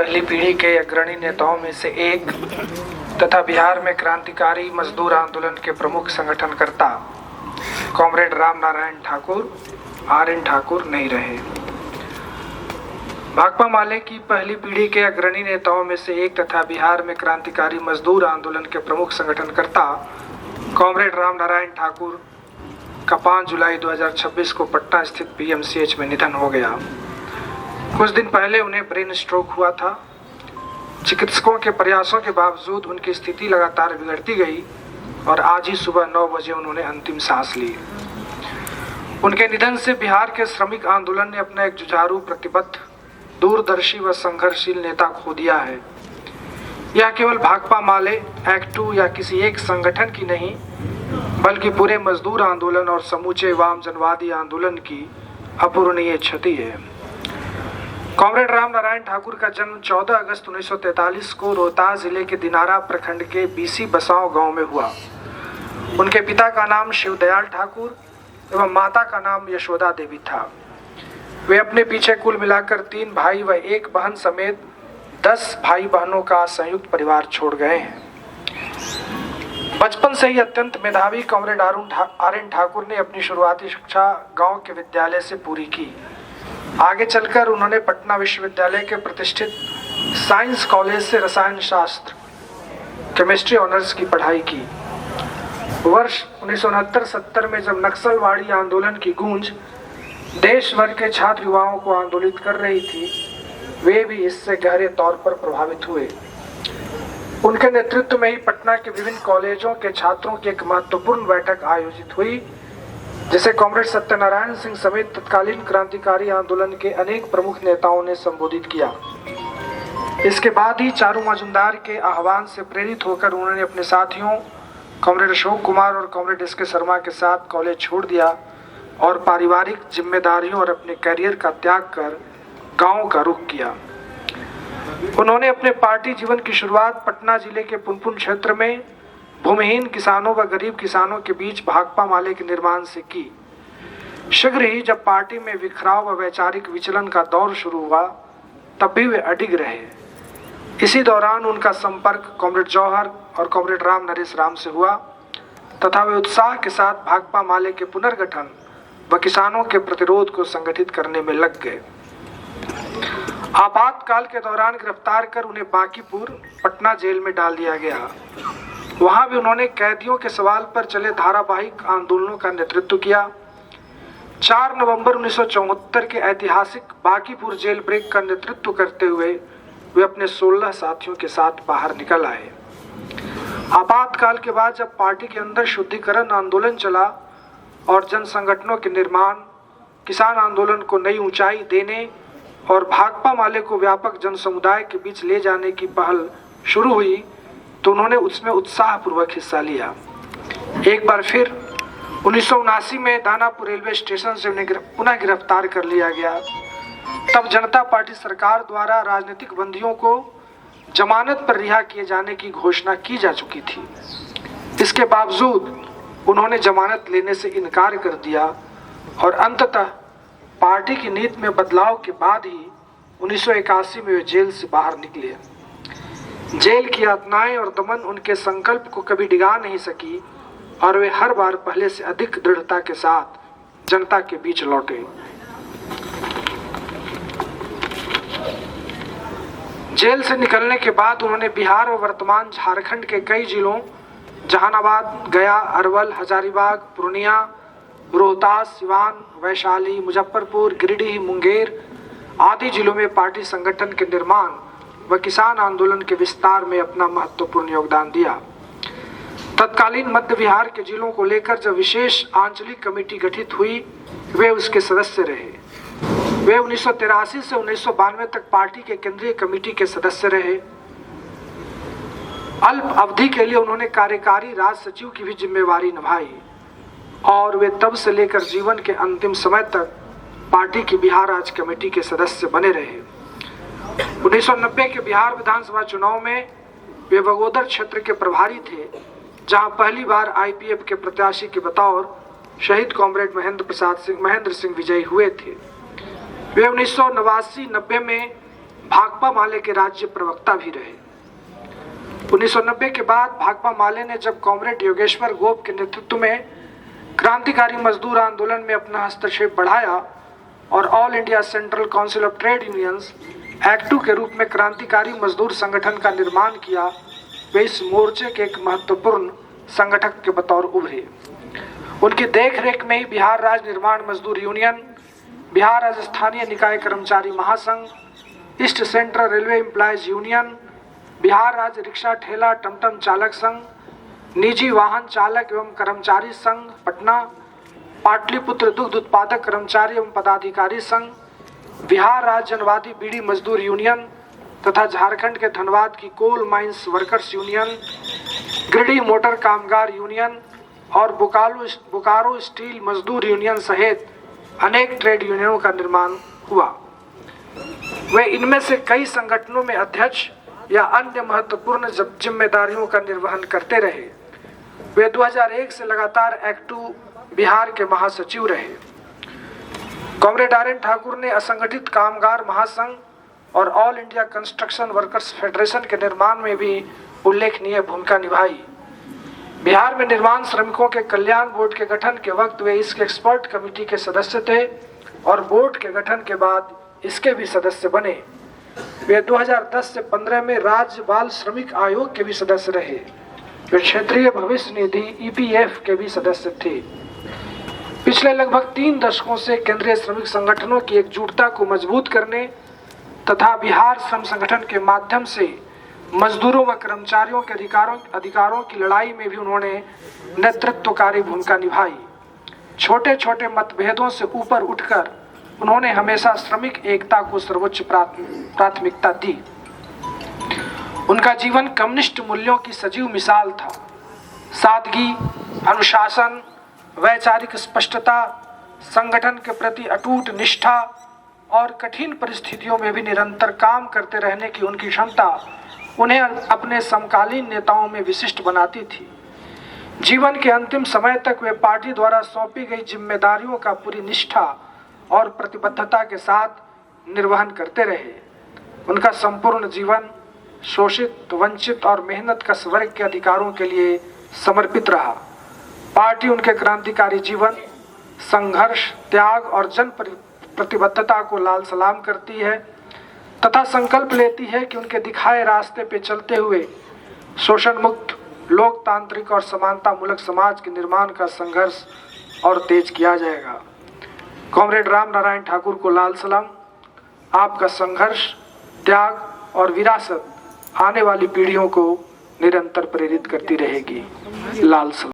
पहली पीढ़ी के अग्रणी नेताओं में से एक तथा बिहार में क्रांतिकारी मजदूर आंदोलन के प्रमुख संगठनकर्ता कॉमरेड राम नारायण ठाकुर आर.एन. ठाकुर नहीं रहे। भाकपा माले की पहली पीढ़ी के अग्रणी नेताओं में से एक तथा बिहार में क्रांतिकारी मजदूर आंदोलन के प्रमुख संगठनकर्ता कॉमरेड राम नारायण ठाकुर का 5 जुलाई 2026 को पटना स्थित पीएमसीएच में निधन हो गया। कुछ दिन पहले उन्हें ब्रेन स्ट्रोक हुआ था। चिकित्सकों के प्रयासों के बावजूद उनकी स्थिति लगातार बिगड़ती गई और आज ही सुबह 9 बजे उन्होंने अंतिम सांस ली। उनके निधन से बिहार के श्रमिक आंदोलन ने अपना एक जुझारू, प्रतिबद्ध, दूरदर्शी व संघर्षशील नेता खो दिया है। यह केवल भाकपा माले, एक्ट 2 या किसी एक संगठन की नहीं, बल्कि पूरे मजदूर आंदोलन और समूचे वाम जनवादी आंदोलन की अपूरणीय क्षति है। कॉमरेड राम नारायण ठाकुर का जन्म 14 अगस्त 1943 को रोहतास जिले के दिनारा प्रखंड के बीसी बसाव गांव में हुआ। उनके पिता का नाम शिवदयाल ठाकुर एवं माता का नाम यशोदा देवी था। वे अपने पीछे कुल मिलाकर 3 भाई व 1 बहन समेत 10 भाई बहनों का संयुक्त परिवार छोड़ गए हैं। बचपन से ही अत्यंत मेधावी कॉमरेड आर.एन. ठाकुर ने अपनी शुरुआती शिक्षा गांव के विद्यालय से पूरी की। आगे चलकर उन्होंने पटना विश्वविद्यालय के प्रतिष्ठित साइंस कॉलेज से रसायन शास्त्र, केमिस्ट्री ऑनर्स की पढ़ाई की। वर्ष 1969-70 में जब नक्सलवाड़ी आंदोलन की गूंज देश भर के छात्र युवाओं को आंदोलित कर रही थी, वे भी इससे गहरे तौर पर प्रभावित हुए। उनके नेतृत्व में ही पटना के विभिन्न कॉलेजों के छात्रों की एक महत्वपूर्ण बैठक आयोजित हुई, जिसे कॉमरेड सत्यनारायण सिंह समेत तत्कालीन क्रांतिकारी आंदोलन के अनेक प्रमुख नेताओं ने संबोधित किया। इसके बाद ही चारू मजुमदार के आह्वान से प्रेरित होकर उन्होंने अपने साथियों कॉमरेड अशोक कुमार और कॉमरेड एस.के. शर्मा के साथ कॉलेज छोड़ दिया और पारिवारिक जिम्मेदारियों और अपने करियर का त्याग कर गांव का रुख किया। उन्होंने अपने पार्टी जीवन की शुरुआत पटना जिले के पुनपुन क्षेत्र में भूमिहीन किसानों व गरीब किसानों के बीच भाकपा माले के निर्माण से की। शीघ्र ही जब पार्टी में बिखराव व वैचारिक विचलन का दौर शुरू हुआ, तब भी वे अडिग रहे। इसी दौरान उनका संपर्क कॉमरेड जौहर और कॉमरेड राम नरेश राम से हुआ तथा वे उत्साह के साथ भाकपा माले के पुनर्गठन व किसानों के प्रतिरोध को संगठित करने में लग गए। आपातकाल के दौरान गिरफ्तार कर उन्हें बांकीपुर पटना जेल में डाल दिया गया। वहां भी उन्होंने कैदियों के सवाल पर चले धारावाहिक आंदोलनों का नेतृत्व किया। 4 नवंबर 1974 के ऐतिहासिक बांकीपुर जेल ब्रेक का नेतृत्व करते हुए वे अपने 16 साथियों के साथ बाहर निकल आए। आपातकाल के बाद जब पार्टी के अंदर शुद्धिकरण आंदोलन चला और जन संगठनों के निर्माण, किसान आंदोलन को नई ऊंचाई देने और भाकपा माले को व्यापक जन समुदाय के बीच ले जाने की पहल शुरू हुई, तो उन्होंने उसमें उत्साहपूर्वक हिस्सा लिया। एक बार फिर 1979 में दानापुर रेलवे स्टेशन से उन्हें पुनः गिरफ्तार कर लिया गया। तब जनता पार्टी सरकार द्वारा राजनीतिक बंदियों को जमानत पर रिहा किए जाने की घोषणा की जा चुकी थी। इसके बावजूद उन्होंने जमानत लेने से इनकार कर दिया और अंततः पार्टी की नीति में बदलाव के बाद ही 1981 में वे जेल से बाहर निकले। जेल की यातनाएं और दमन उनके संकल्प को कभी डिगा नहीं सकी और वे हर बार पहले से अधिक दृढ़ता के साथ जनता के बीच लौटे। जेल से निकलने के बाद उन्होंने बिहार और वर्तमान झारखंड के कई जिलों जहानाबाद, गया, अरवल, हजारीबाग, पूर्णिया, रोहतास, सिवान, वैशाली, मुजफ्फरपुर, गिरिडीह, मुंगेर आदि जिलों में पार्टी संगठन के निर्माण व किसान आंदोलन के विस्तार में अपना महत्वपूर्ण योगदान दिया। तत्कालीन मध्य बिहार के जिलों को लेकर जब विशेष आंचलिक कमेटी गठित हुई, वे उसके सदस्य रहे। वे 1983 से 1992 तक पार्टी के केंद्रीय कमेटी के सदस्य रहे। अल्प अवधि के लिए उन्होंने कार्यकारी राज सचिव की भी जिम्मेवारी निभाई और वे तब से लेकर जीवन के अंतिम समय तक पार्टी की बिहार राज्य कमेटी के सदस्य बने रहे। 1990 के बिहार विधानसभा चुनाव में वे बगोदर क्षेत्र के प्रभारी थे, जहां पहली बार आईपीएफ के प्रत्याशी के बतौर शहीद कॉमरेड महेंद्र सिंह विजयी हुए थे। वे 1989-90 में भाकपा माले के राज्य प्रवक्ता भी रहे। 1990 के बाद भाकपा माले ने जब कॉमरेड योगेश्वर गोप के नेतृत्व में क्रांतिकारी मजदूर आंदोलन में अपना हस्तक्षेप बढ़ाया और All India Central Council of Trade Unions एक्टू के रूप में क्रांतिकारी मजदूर संगठन का निर्माण किया, वे इस मोर्चे के एक महत्वपूर्ण संगठक के बतौर उभरे। उनकी देखरेख में ही बिहार राज्य निर्माण मजदूर यूनियन, बिहार राज्य स्थानीय निकाय कर्मचारी महासंघ, east central railway employees union, Bihar राज्य रिक्शा ठेला टमटम चालक संघ, निजी वाहन चालक एवं कर्मचारी संघ पटना, पाटलिपुत्र दुग्ध उत्पादक कर्मचारी एवं पदाधिकारी संघ, बिहार राज्य जनवादी बीड़ी मजदूर यूनियन तथा झारखंड के धनबाद की coal mines workers union, Giridih motor कामगार यूनियन और बोकारो स्टील मजदूर यूनियन सहित अनेक ट्रेड यूनियनों का निर्माण हुआ। वे इनमें से कई संगठनों में अध्यक्ष या अन्य महत्वपूर्ण जिम्मेदारियों का निर्वहन करते रहे। वे 2001 से लगातार एक्टू बिहार के महासचिव रहे। कॉमरेड आर एन ठाकुर ने असंगठित कामगार महासंघ और All India construction workers federation के निर्माण में भी उल्लेखनीय भूमिका निभाई। बिहार में निर्माण श्रमिकों के कल्याण बोर्ड के गठन के वक्त वे इसके एक्सपर्ट कमेटी के सदस्य थे और बोर्ड के गठन के बाद इसके भी सदस्य बने। वे 2010 से 15 में राज्य बाल श्रमिक आयोग के भी सदस्य रहे। वे क्षेत्रीय भविष्य निधि EPF के भी सदस्य थे। पिछले लगभग 3 दशकों से केंद्रीय श्रमिक संगठनों की एकजुटता को मजबूत करने तथा बिहार श्रम संगठन के माध्यम से मजदूरों व कर्मचारियों के अधिकारों की लड़ाई में भी उन्होंने नेतृत्वकारी भूमिका निभाई। छोटे छोटे मतभेदों से ऊपर उठकर उन्होंने हमेशा श्रमिक एकता को सर्वोच्च प्राथमिकता दी। उनका जीवन कम्युनिस्ट मूल्यों की सजीव मिसाल था। सादगी, अनुशासन, वैचारिक स्पष्टता, संगठन के प्रति अटूट निष्ठा और कठिन परिस्थितियों में भी निरंतर काम करते रहने की उनकी क्षमता उन्हें अपने समकालीन नेताओं में विशिष्ट बनाती थी। जीवन के अंतिम समय तक वे पार्टी द्वारा सौंपी गई जिम्मेदारियों का पूरी निष्ठा और प्रतिबद्धता के साथ निर्वहन करते रहे। उनका संपूर्ण जीवन शोषित, वंचित और मेहनतकश वर्ग के अधिकारों के लिए समर्पित रहा। पार्टी उनके क्रांतिकारी जीवन, संघर्ष, त्याग और जन प्रतिबद्धता को लाल सलाम करती है तथा संकल्प लेती है कि उनके दिखाए रास्ते पे चलते हुए शोषण मुक्त, लोकतांत्रिक और समानता मूलक समाज के निर्माण का संघर्ष और तेज किया जाएगा। कॉमरेड राम नारायण ठाकुर को लाल सलाम। आपका संघर्ष, त्याग और विरासत आने वाली पीढ़ियों को निरंतर प्रेरित करती रहेगी। लाल सलाम।